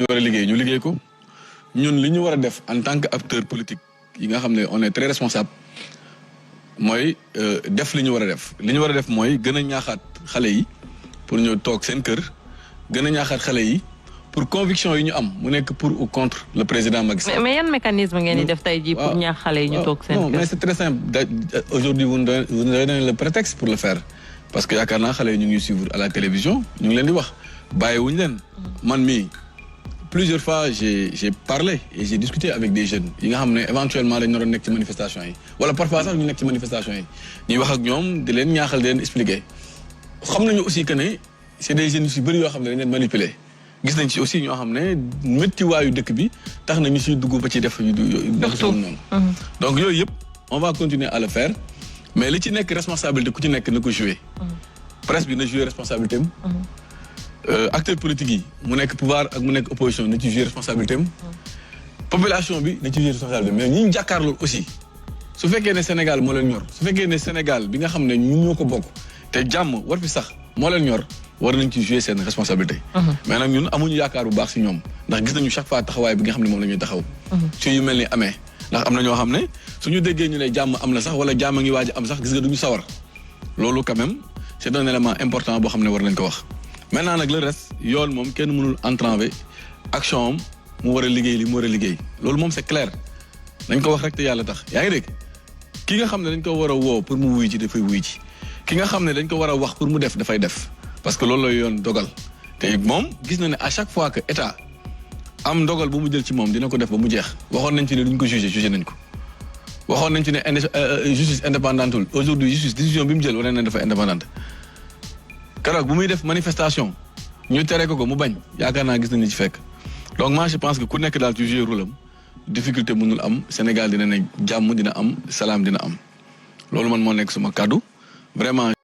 ñu war a liggéey ñu liggéey ko ñun li ñu war a def en tant que acteur politique yi nga xam ne on est très responsable mooy def li ñu war a def li ñu war a def mooy gën a ñaaxaat xale yi pour ñu toog seen kër gën a ñaaxaat xale yi pour conviction yi ñu am mu nekk pour ou contre le président Macky Sall. mais yan mécanisme ngeen di def tey jii pour ñaax xale yi ñu toog seen kër. non mais c'est très simple aujourd'hui vous nous donnez le prétexte pour le faire parce que yaakaar naa xale yi ñu ngi suivre à la télévision ñu ngi leen di wax bàyyiwuñu leen man mii plusieurs fois j'ai parlé et j'ai discuté avec des jeunes yi nga xam ne éventuellement dañ naroon nekk ci manifestation yi wala parfois sax ñu nekk ci manifestation yi ñuy wax ak ñoom di leen ñaaxal di leen expliquer xam nañu aussi que ne c'est des jeunes yu bëri yoo xam ne dañ leen manipuler gis nañ ci aussi ñoo xam ne méttiwaayu dëkk bi tax na ñu siy dugg ba ci def yu noonu donc yooyu yëpp on va continuer à le faire mais li ci nekk responsabilité ku ci nekk na ko jouer presse bi na jouer responsabilité am acteurs politiques yi mu nekk pouvoir ak mu nekk opposition na ci jouer responsabilité am population bi na ci jouer responsabilité mais ñi jàkkaarloo aussi su fekkee ne Sénégal moo leen ñor su fekkee ne Sénégal bi nga xam ne ñun ñoo ko bokk te jàmm war fi sax moo leen ñor war nañ ci jouer seen responsabilité mais nag ñun amuñu yaakaar bu baax si ñoom ndax gis nañu chaque fois taxawaay bi nga xam ne moom la ñuy taxaw su yu mel ni amee ndax am na ñoo xam ne suñu déggee ñu ne jàmm am na sax wala jàmm ngi waaj am sax gis nga duñu sawar loolu quand même c'est un élément important boo xam ne war nañ ko wax maintenant nag le reste yoon moom kenn mënul entraver action am mu war a liggéey li mu war a liggéey loolu moom c'est clair dañ ko wax rek te yàlla tax yaa ngi dégg ki nga xam ne dañ ko war a woo pour mu wuy ci dafay wuy ci ki nga xam ne dañ ko war a wax pour mu def dafay def parce que loolu la yoon dogal te moom gis na ne à chaque fois que état am ndogal bu mu jël ci moom dina ko def ba mu jeex waxoon nañ ci ne duñ ko jugé nañ ko waxoon nañ ci ne justice indépendante aujourd'hui justice décision bi mu jël wane na dafa indépendante keroog bu muy def manifestation ñu tere ko mu bañ yaakaar naa gis nañ ni ci fekk donc moi je pense que ku nekk daal ci jouer rôle am difficulté mënul am Sénégal dina ne jàmm dina am salaam dina am loolu man moo nekk suma kàddu vraiment